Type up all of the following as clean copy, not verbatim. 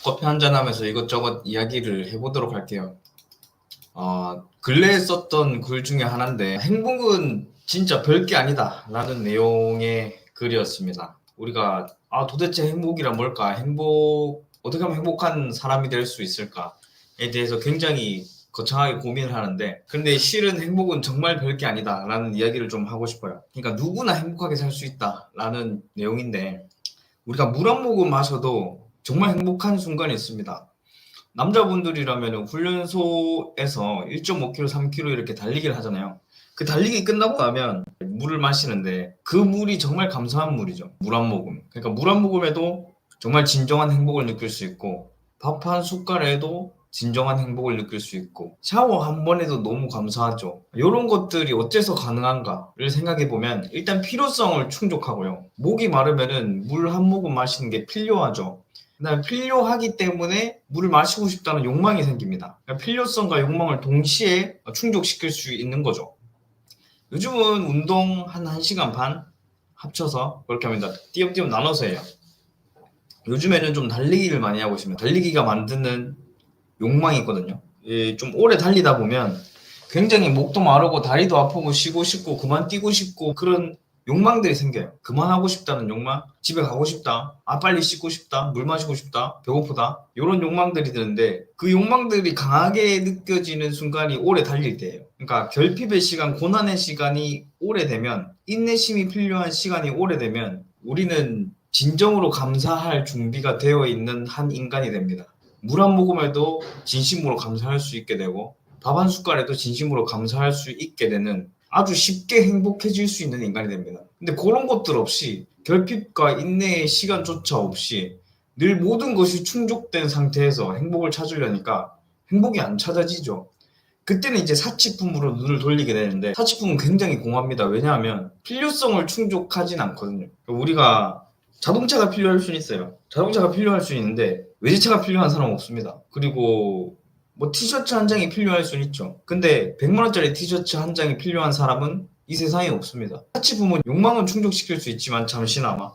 커피 한잔 하면서 이것저것 이야기를 해보도록 할게요. 근래에 썼던 글 중에 하나인데, 행복은 진짜 별게 아니다 라는 내용의 글이었습니다. 우리가 도대체 행복이란 뭘까? 어떻게 하면 행복한 사람이 될 수 있을까에 대해서 굉장히 거창하게 고민을 하는데, 근데 실은 행복은 정말 별게 아니다 라는 이야기를 좀 하고 싶어요. 그러니까 누구나 행복하게 살 수 있다 라는 내용인데, 우리가 물 한 모금 마셔도 정말 행복한 순간이 있습니다. 남자분들이라면 훈련소에서 1.5km, 3km 이렇게 달리기를 하잖아요. 그 달리기 끝나고 나면 물을 마시는데 그 물이 정말 감사한 물이죠. 물 한 모금. 그러니까 물 한 모금에도 정말 진정한 행복을 느낄 수 있고, 밥 한 숟갈에도 진정한 행복을 느낄 수 있고, 샤워 한 번에도 너무 감사하죠. 이런 것들이 어째서 가능한가를 생각해 보면, 일단 필요성을 충족하고요. 목이 마르면은 물 한 모금 마시는 게 필요하죠. 그다음에 필요하기 때문에 물을 마시고 싶다는 욕망이 생깁니다. 그러니까 필요성과 욕망을 동시에 충족시킬 수 있는 거죠. 요즘은 운동 한 1시간 반 합쳐서 그렇게 합니다. 띄엄띄엄 나눠서 해요. 요즘에는 좀 달리기를 많이 하고 있습니다. 달리기가 만드는 욕망이 있거든요. 좀 오래 달리다 보면 굉장히 목도 마르고 다리도 아프고 쉬고 싶고 그만 뛰고 싶고 그런 욕망들이 생겨요. 그만하고 싶다는 욕망, 집에 가고 싶다, 빨리 씻고 싶다, 물 마시고 싶다, 배고프다, 이런 욕망들이 드는데, 그 욕망들이 강하게 느껴지는 순간이 오래 달릴 때예요. 그러니까 결핍의 시간, 고난의 시간이 오래되면, 인내심이 필요한 시간이 오래되면 우리는 진정으로 감사할 준비가 되어 있는 한 인간이 됩니다. 물 한 모금에도 진심으로 감사할 수 있게 되고, 밥 한 숟갈에도 진심으로 감사할 수 있게 되는, 아주 쉽게 행복해질 수 있는 인간이 됩니다. 근데 그런 것들 없이, 결핍과 인내의 시간조차 없이 늘 모든 것이 충족된 상태에서 행복을 찾으려니까 행복이 안 찾아지죠. 그때는 이제 사치품으로 눈을 돌리게 되는데, 사치품은 굉장히 공합니다. 왜냐하면 필요성을 충족하진 않거든요. 우리가 자동차가 필요할 수는 있어요. 자동차가 필요할 수 있는데 외제차가 필요한 사람은 없습니다. 그리고 뭐 티셔츠 한 장이 필요할 수는 있죠. 근데 100만 원짜리 티셔츠 한 장이 필요한 사람은 이 세상에 없습니다. 사치품은 욕망은 충족시킬 수 있지만 잠시나마,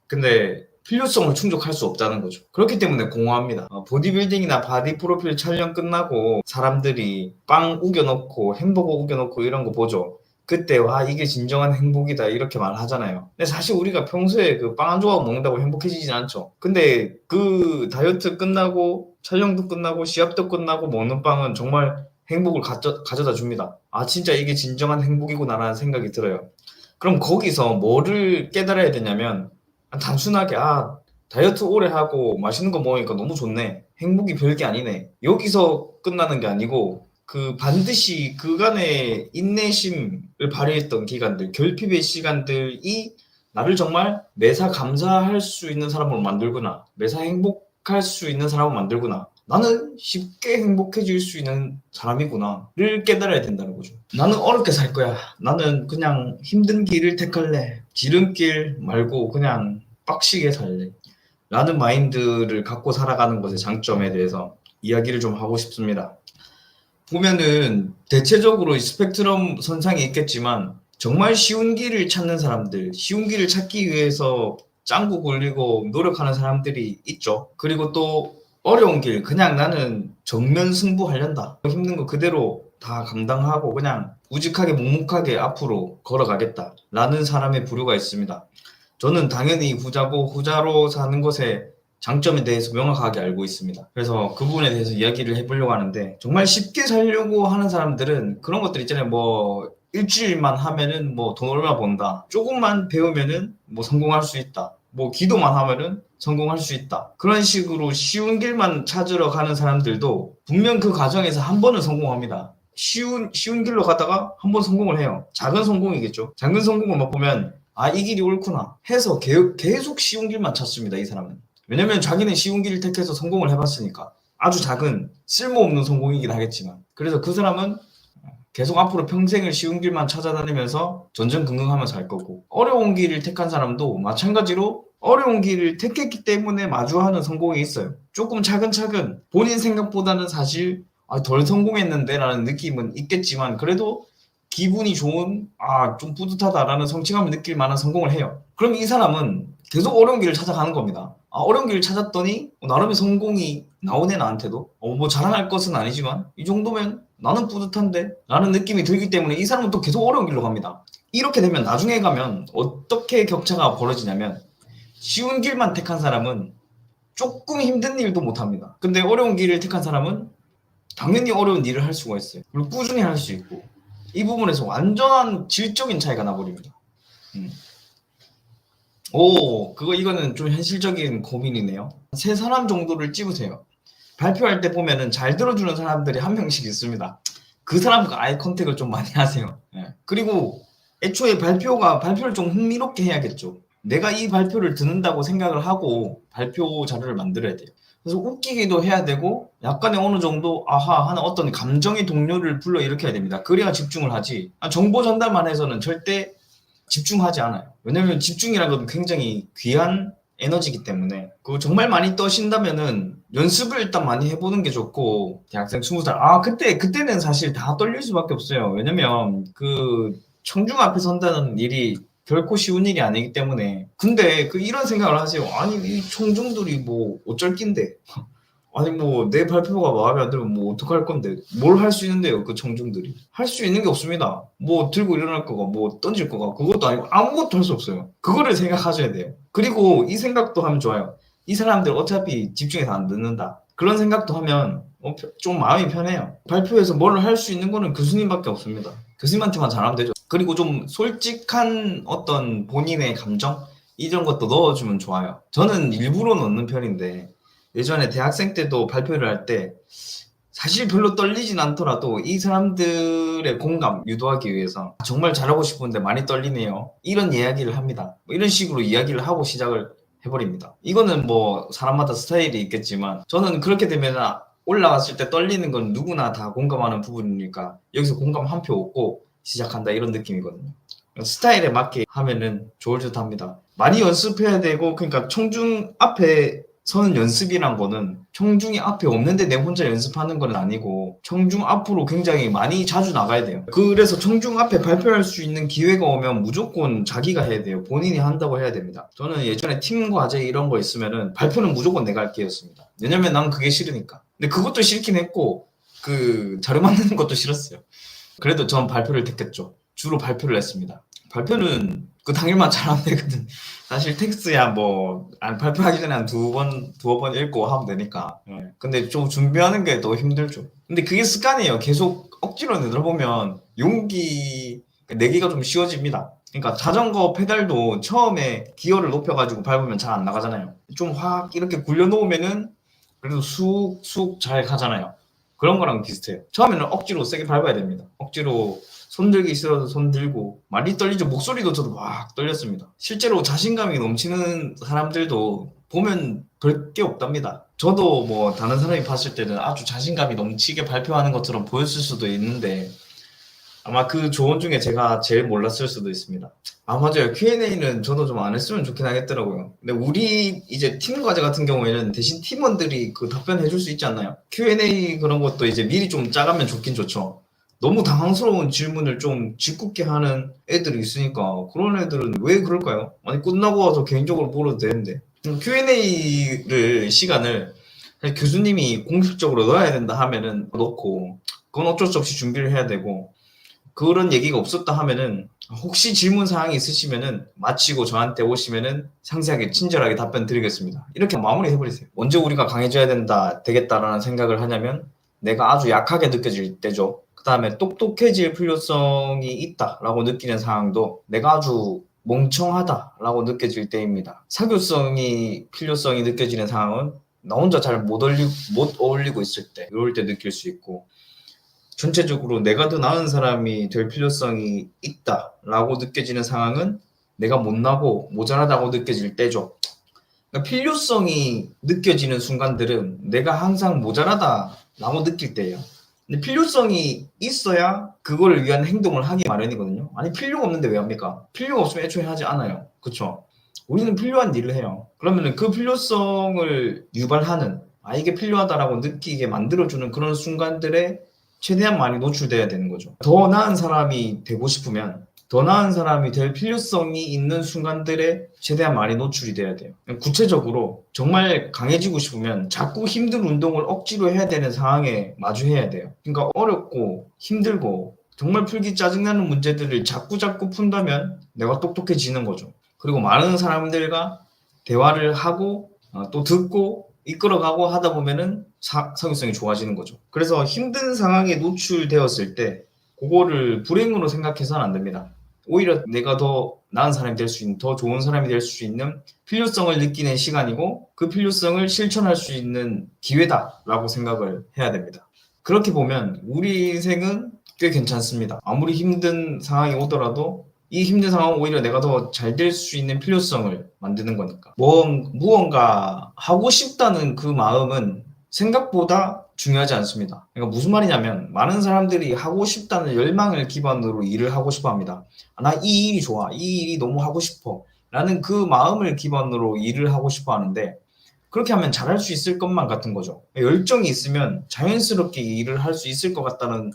근데 필요성을 충족할 수 없다는 거죠. 그렇기 때문에 공허합니다. 보디빌딩이나 바디 프로필 촬영 끝나고 사람들이 빵 우겨놓고 햄버거 우겨놓고 이런 거 보죠. 그때 와 이게 진정한 행복이다 이렇게 말하잖아요. 근데 사실 우리가 평소에 그 빵 한 조각 먹는다고 행복해지진 않죠. 근데 그 다이어트 끝나고 촬영도 끝나고 시합도 끝나고 먹는 빵은 정말 행복을 가져다 줍니다. 진짜 이게 진정한 행복이구나라는 생각이 들어요. 그럼 거기서 뭐를 깨달아야 되냐면, 단순하게 다이어트 오래 하고 맛있는 거 먹으니까 너무 좋네, 행복이 별게 아니네, 여기서 끝나는 게 아니고, 그 반드시 그간의 인내심을 발휘했던 기간들, 결핍의 시간들이 나를 정말 매사 감사할 수 있는 사람으로 만들구나, 매사 행복할 수 있는 사람으로 만들구나, 나는 쉽게 행복해질 수 있는 사람이구나를 깨달아야 된다는 거죠. 나는 어렵게 살 거야, 나는 그냥 힘든 길을 택할래, 지름길 말고 그냥 빡시게 살래 라는 마인드를 갖고 살아가는 것의 장점에 대해서 이야기를 좀 하고 싶습니다. 보면은 대체적으로 스펙트럼 선상에 있겠지만, 정말 쉬운 길을 찾는 사람들, 쉬운 길을 찾기 위해서 짱구 굴리고 노력하는 사람들이 있죠. 그리고 또 어려운 길, 그냥 나는 정면 승부하련다, 힘든 거 그대로 다 감당하고 그냥 우직하게 묵묵하게 앞으로 걸어가겠다 라는 사람의 부류가 있습니다. 저는 당연히 후자고, 후자로 사는 것에 장점에 대해서 명확하게 알고 있습니다. 그래서 그 부분에 대해서 이야기를 해보려고 하는데, 정말 쉽게 살려고 하는 사람들은 그런 것들 있잖아요. 뭐 일주일만 하면은 뭐 돈 얼마 번다, 조금만 배우면은 뭐 성공할 수 있다, 뭐 기도만 하면은 성공할 수 있다, 그런 식으로 쉬운 길만 찾으러 가는 사람들도 분명 그 과정에서 한 번은 성공합니다. 쉬운 길로 가다가 한 번 성공을 해요. 작은 성공이겠죠. 작은 성공을 맛보면 이 길이 옳구나 해서 계속 쉬운 길만 찾습니다, 이 사람은. 왜냐면 자기는 쉬운 길을 택해서 성공을 해봤으니까. 아주 작은 쓸모없는 성공이긴 하겠지만. 그래서 그 사람은 계속 앞으로 평생을 쉬운 길만 찾아다니면서 전전긍긍하면서 할 거고, 어려운 길을 택한 사람도 마찬가지로 어려운 길을 택했기 때문에 마주하는 성공이 있어요. 조금 차근차근 본인 생각보다는 사실 덜 성공했는데 라는 느낌은 있겠지만, 그래도 기분이 좋은, 좀 뿌듯하다라는 성취감을 느낄 만한 성공을 해요. 그럼 이 사람은 계속 어려운 길을 찾아가는 겁니다. 어려운 길을 찾았더니 나름의 성공이 나오네 나한테도. 뭐 자랑할 것은 아니지만 이 정도면 나는 뿌듯한데 라는 느낌이 들기 때문에 이 사람은 또 계속 어려운 길로 갑니다. 이렇게 되면 나중에 가면 어떻게 격차가 벌어지냐면 쉬운 길만 택한 사람은 조금 힘든 일도 못합니다. 근데 어려운 길을 택한 사람은 당연히 어려운 일을 할 수가 있어요. 그리고 꾸준히 할 수 있고 이 부분에서 완전한 질적인 차이가 나버립니다. 이거는 좀 현실적인 고민이네요. 세 사람 정도를 찝으세요. 발표할 때 보면은 잘 들어주는 사람들이 한 명씩 있습니다. 그 사람과 아이 컨택을 좀 많이 하세요. 그리고 애초에 발표를 좀 흥미롭게 해야겠죠. 내가 이 발표를 듣는다고 생각을 하고 발표 자료를 만들어야 돼요. 그래서 웃기기도 해야 되고 약간의 어느 정도 아하 하는 어떤 감정의 동료를 불러일으켜야 됩니다. 그래야 집중을 하지. 정보 전달만 해서는 절대 집중하지 않아요. 왜냐면 집중이라는 건 굉장히 귀한 에너지이기 때문에 그거 정말 많이 떠신다면은 연습을 일단 많이 해보는 게 좋고 대학생 20살 그때는 사실 다 떨릴 수밖에 없어요. 왜냐면 그 청중 앞에 선다는 일이 결코 쉬운 일이 아니기 때문에. 근데 이런 생각을 하세요. 아니 이 청중들이 뭐 어쩔 낀데 아니 뭐 내 발표가 마음에 안 들면 뭐 어떡할 건데 뭘 할 수 있는데요. 그 청중들이 할 수 있는 게 없습니다. 뭐 들고 일어날 거가 뭐 던질 거가 그것도 아니고 아무것도 할 수 없어요. 그거를 생각하셔야 돼요. 그리고 이 생각도 하면 좋아요. 이 사람들 어차피 집중해서 안 듣는다. 그런 생각도 하면 좀 마음이 편해요. 발표에서 뭘 할 수 있는 거는 교수님밖에 없습니다. 교수님한테만 잘하면 되죠. 그리고 좀 솔직한 어떤 본인의 감정 이런 것도 넣어주면 좋아요. 저는 일부러 넣는 편인데 예전에 대학생 때도 발표를 할 때 사실 별로 떨리진 않더라도 이 사람들의 공감 유도하기 위해서 정말 잘하고 싶은데 많이 떨리네요. 이런 이야기를 합니다. 이런 식으로 이야기를 하고 시작을 해버립니다. 이거는 뭐 사람마다 스타일이 있겠지만 저는 그렇게 되면 올라갔을 때 떨리는 건 누구나 다 공감하는 부분이니까 여기서 공감 한 표 얻고 시작한다 이런 느낌이거든요. 스타일에 맞게 하면은 좋을 듯 합니다. 많이 연습해야 되고 그러니까 청중 앞에 서는 연습이란 거는 청중이 앞에 없는데 내 혼자 연습하는 건 아니고 청중 앞으로 굉장히 많이 자주 나가야 돼요. 그래서 청중 앞에 발표할 수 있는 기회가 오면 무조건 자기가 해야 돼요. 본인이 한다고 해야 됩니다. 저는 예전에 팀 과제 이런 거 있으면은 발표는 무조건 내가 할게였습니다. 왜냐면 난 그게 싫으니까. 근데 그것도 싫긴 했고 그 자료 만드는 것도 싫었어요. 그래도 전 발표를 택했죠. 주로 발표를 했습니다. 발표는 그 당일만 잘하면 되거든. 사실 텍스트야 뭐 발표하기 전에 한 두어 번 읽고 하면 되니까. 근데 좀 준비하는 게 더 힘들죠. 근데 그게 습관이에요. 계속 억지로 내다보면 용기 내기가 좀 쉬워집니다. 그러니까 자전거 페달도 처음에 기어를 높여가지고 밟으면 잘 안 나가잖아요. 좀 확 이렇게 굴려놓으면은 그래도 쑥쑥 잘 가잖아요. 그런 거랑 비슷해요. 처음에는 억지로 세게 밟아야 됩니다. 억지로 손 들기 싫어서 손 들고 많이 떨리죠. 목소리도 저도 막 떨렸습니다. 실제로 자신감이 넘치는 사람들도 보면 별 게 없답니다. 저도 뭐 다른 사람이 봤을 때는 아주 자신감이 넘치게 발표하는 것처럼 보였을 수도 있는데 아마 그 조언 중에 제가 제일 몰랐을 수도 있습니다. 맞아요. Q&A는 저도 좀 안 했으면 좋긴 하겠더라고요. 근데 우리 이제 팀 과제 같은 경우에는 대신 팀원들이 그 답변해 줄 수 있지 않나요? Q&A 그런 것도 이제 미리 좀 짜가면 좋긴 좋죠. 너무 당황스러운 질문을 좀 짓궂게 하는 애들이 있으니까 그런 애들은 왜 그럴까요? 아니 끝나고 와서 개인적으로 물어도 되는데 Q&A를 시간을 교수님이 공식적으로 넣어야 된다 하면은 넣고 그건 어쩔 수 없이 준비를 해야 되고 그런 얘기가 없었다 하면은 혹시 질문 사항이 있으시면은 마치고 저한테 오시면은 상세하게 친절하게 답변 드리겠습니다. 이렇게 마무리 해버리세요. 언제 우리가 강해져야 되겠다라는 생각을 하냐면 내가 아주 약하게 느껴질 때죠. 그 다음에 똑똑해질 필요성이 있다라고 느끼는 상황도 내가 아주 멍청하다라고 느껴질 때입니다. 사교성이 필요성이 느껴지는 상황은 나 혼자 잘 못 어울리고 있을 때 이럴 때 느낄 수 있고 전체적으로 내가 더 나은 사람이 될 필요성이 있다라고 느껴지는 상황은 내가 못나고 모자라다고 느껴질 때죠. 그러니까 필요성이 느껴지는 순간들은 내가 항상 모자라다라고 느낄 때예요. 근데 필요성이 있어야 그거를 위한 행동을 하기 마련이거든요. 아니 필요가 없는데 왜 합니까? 필요가 없으면 애초에 하지 않아요. 그렇죠? 우리는 필요한 일을 해요. 그러면 그 필요성을 유발하는 이게 필요하다라고 느끼게 만들어주는 그런 순간들에 최대한 많이 노출돼야 되는 거죠. 더 나은 사람이 되고 싶으면 더 나은 사람이 될 필요성이 있는 순간들에 최대한 많이 노출이 돼야 돼요. 구체적으로 정말 강해지고 싶으면 자꾸 힘든 운동을 억지로 해야 되는 상황에 마주해야 돼요. 그러니까 어렵고 힘들고 정말 풀기 짜증나는 문제들을 자꾸 푼다면 내가 똑똑해지는 거죠. 그리고 많은 사람들과 대화를 하고 또 듣고 이끌어가고 하다 보면은 사교성이 좋아지는 거죠. 그래서 힘든 상황에 노출되었을 때 그거를 불행으로 생각해서는 안 됩니다. 오히려 내가 더 나은 사람이 될 수 있는, 더 좋은 사람이 될 수 있는 필요성을 느끼는 시간이고 그 필요성을 실천할 수 있는 기회다라고 생각을 해야 됩니다. 그렇게 보면 우리 인생은 꽤 괜찮습니다. 아무리 힘든 상황이 오더라도 이 힘든 상황은 오히려 내가 더 잘 될 수 있는 필요성을 만드는 거니까. 무언가 하고 싶다는 그 마음은 생각보다 중요하지 않습니다. 그러니까 무슨 말이냐면 많은 사람들이 하고 싶다는 열망을 기반으로 일을 하고 싶어 합니다. 나 이 일이 좋아. 이 일이 너무 하고 싶어. 라는 그 마음을 기반으로 일을 하고 싶어 하는데 그렇게 하면 잘할 수 있을 것만 같은 거죠. 열정이 있으면 자연스럽게 일을 할 수 있을 것 같다는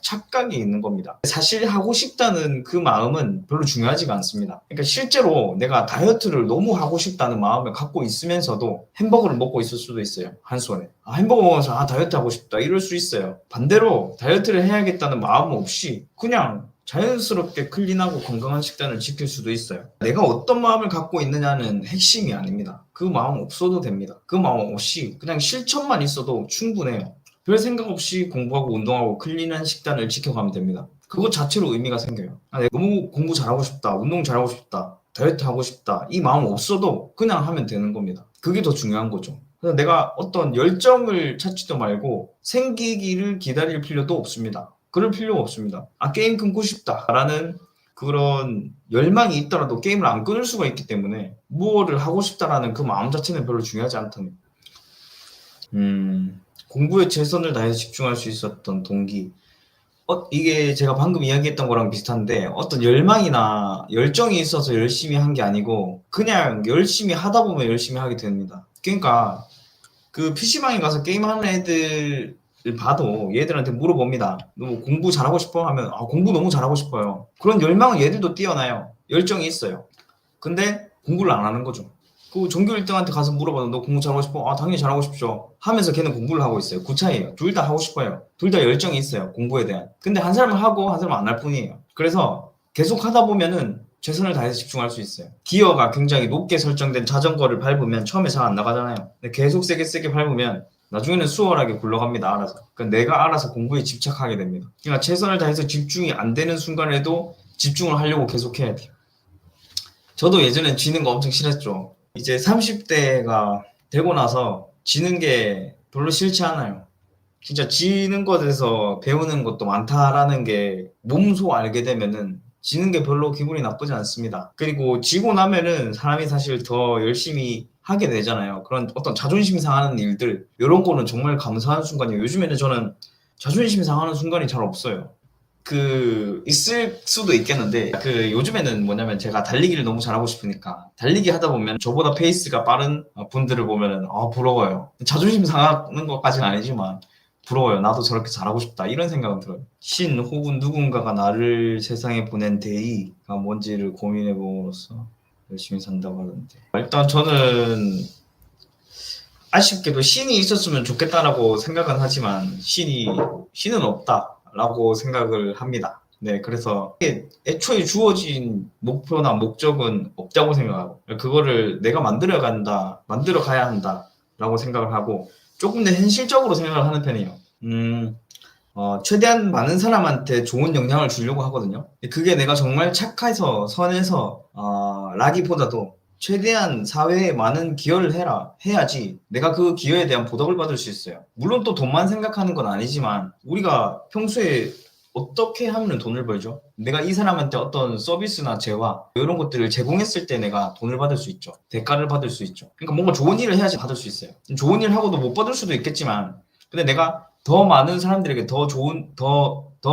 착각이 있는 겁니다. 사실 하고 싶다는 그 마음은 별로 중요하지가 않습니다. 그러니까 실제로 내가 다이어트를 너무 하고 싶다는 마음을 갖고 있으면서도 햄버거를 먹고 있을 수도 있어요. 한손에. 햄버거 먹어서 다이어트 하고 싶다 이럴 수 있어요. 반대로 다이어트를 해야겠다는 마음 없이 그냥 자연스럽게 클린하고 건강한 식단을 지킬 수도 있어요. 내가 어떤 마음을 갖고 있느냐는 핵심이 아닙니다. 그 마음 없어도 됩니다. 그 마음 없이 그냥 실천만 있어도 충분해요. 별 생각 없이 공부하고 운동하고 클린한 식단을 지켜가면 됩니다. 그것 자체로 의미가 생겨요. 내가 너무 공부 잘하고 싶다, 운동 잘하고 싶다, 다이어트 하고 싶다 이 마음 없어도 그냥 하면 되는 겁니다. 그게 더 중요한 거죠. 그래서 내가 어떤 열정을 찾지도 말고 생기기를 기다릴 필요도 없습니다. 그럴 필요가 없습니다. 게임 끊고 싶다라는 그런 열망이 있더라도 게임을 안 끊을 수가 있기 때문에 무엇을 하고 싶다라는 그 마음 자체는 별로 중요하지 않다는 공부에 최선을 다해서 집중할 수 있었던 동기. 이게 제가 방금 이야기했던 거랑 비슷한데 어떤 열망이나 열정이 있어서 열심히 한 게 아니고 그냥 열심히 하다 보면 열심히 하게 됩니다. 그러니까 그 PC방에 가서 게임하는 애들을 봐도 얘들한테 물어봅니다. 너 공부 잘하고 싶어? 하면 공부 너무 잘하고 싶어요. 그런 열망은 얘들도 뛰어나요. 열정이 있어요. 근데 공부를 안 하는 거죠. 그 전교 1등한테 가서 물어봐도 너 공부 잘하고 싶어? 당연히 잘하고 싶죠. 하면서 걔는 공부를 하고 있어요. 그 차이예요. 둘 다 하고 싶어요. 둘 다 열정이 있어요. 공부에 대한. 근데 한 사람은 하고 한 사람은 안 할 뿐이에요. 그래서 계속 하다 보면은 최선을 다해서 집중할 수 있어요. 기어가 굉장히 높게 설정된 자전거를 밟으면 처음에 잘 안 나가잖아요. 근데 계속 세게 밟으면 나중에는 수월하게 굴러갑니다. 알아서. 그러니까 내가 알아서 공부에 집착하게 됩니다. 그러니까 최선을 다해서 집중이 안 되는 순간에도 집중을 하려고 계속 해야 돼요. 저도 예전엔 지는 거 엄청 싫었죠. 이제 30대가 되고 나서 지는 게 별로 싫지 않아요. 진짜 지는 것에서 배우는 것도 많다라는 게 몸소 알게 되면은 지는 게 별로 기분이 나쁘지 않습니다. 그리고 지고 나면은 사람이 사실 더 열심히 하게 되잖아요. 그런 어떤 자존심 상하는 일들 이런 거는 정말 감사한 순간이에요. 요즘에는 저는 자존심 상하는 순간이 잘 없어요. 있을 수도 있겠는데 요즘에는 뭐냐면 제가 달리기를 너무 잘하고 싶으니까 달리기 하다 보면 저보다 페이스가 빠른 분들을 보면은 부러워요. 자존심 상하는 것까지는 아니지만 부러워요. 나도 저렇게 잘하고 싶다 이런 생각은 들어요. 신 혹은 누군가가 나를 세상에 보낸 대의가 뭔지를 고민해 봄으로써 열심히 산다고 하는데 일단 저는 아쉽게도 신이 있었으면 좋겠다라고 생각은 하지만 신은 없다라고 생각을 합니다. 네, 그래서 애초에 주어진 목표나 목적은 없다고 생각하고 그거를 내가 만들어 가야 한다라고 생각을 하고 조금 더 현실적으로 생각을 하는 편이에요. 최대한 많은 사람한테 좋은 영향을 주려고 하거든요. 그게 내가 정말 착해서 선해서 라기보다도 최대한 사회에 많은 기여를 해야지 내가 그 기여에 대한 보답을 받을 수 있어요. 물론 또 돈만 생각하는 건 아니지만 우리가 평소에 어떻게 하면 돈을 벌죠? 내가 이 사람한테 어떤 서비스나 재화 이런 것들을 제공했을 때 내가 돈을 받을 수 있죠. 대가를 받을 수 있죠. 그러니까 뭔가 좋은 일을 해야지 받을 수 있어요. 좋은 일 하고도 못 받을 수도 있겠지만 근데 내가 더 많은 사람들에게 더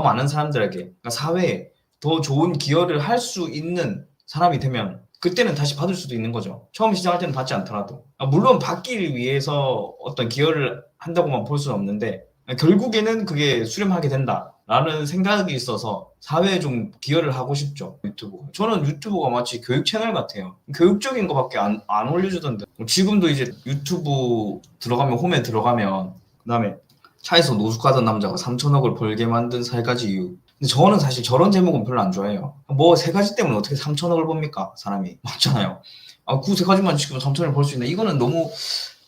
많은 사람들에게 그러니까 사회에 더 좋은 기여를 할 수 있는 사람이 되면 그때는 다시 받을 수도 있는 거죠. 처음 시작할 때는 받지 않더라도. 물론 받기 위해서 어떤 기여를 한다고만 볼 수는 없는데 결국에는 그게 수렴하게 된다. 라는 생각이 있어서 사회에 좀 기여를 하고 싶죠. 유튜브가. 저는 유튜브가 마치 교육 채널 같아요. 교육적인 거밖에 안 올려주던데. 지금도 이제 유튜브 들어가면 홈에 들어가면 그다음에 차에서 노숙하던 남자가 3천억을 벌게 만든 3가지 이유. 근데 저는 사실 저런 제목은 별로 안 좋아해요. 뭐 3가지 때문에 어떻게 3천억을 법니까? 사람이. 맞잖아요. 아, 그 3가지만 지키면 3천억을 벌 수 있나? 이거는 너무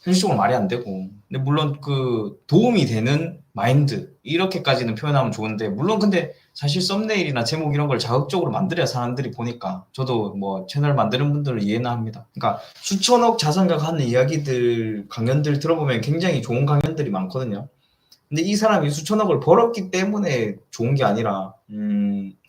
현실적으로 말이 안 되고. 근데 물론 그 도움이 되는 마인드 이렇게까지는 표현하면 좋은데 물론 근데 사실 썸네일이나 제목 이런 걸 자극적으로 만들어야 사람들이 보니까 저도 뭐 채널 만드는 분들을 이해는 합니다. 그러니까 수천억 자산가가 하는 이야기들 강연들 들어보면 굉장히 좋은 강연들이 많거든요. 근데 이 사람이 수천억을 벌었기 때문에 좋은 게 아니라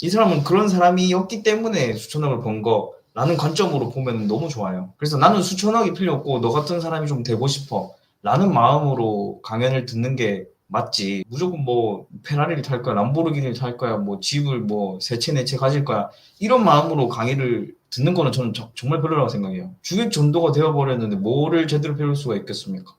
이 사람은 그런 사람이었기 때문에 수천억을 번 거라는 관점으로 보면 너무 좋아요. 그래서 나는 수천억이 필요 없고 너 같은 사람이 좀 되고 싶어 라는 마음으로 강연을 듣는 게 맞지. 무조건 뭐 페라리를 탈 거야, 람보르기니를 탈 거야, 뭐 집을 뭐 세 채 네 채 가질 거야 이런 마음으로 강의를 듣는 거는 저는 정말 별로라고 생각해요. 주객 전도가 되어버렸는데 뭐를 제대로 배울 수가 있겠습니까?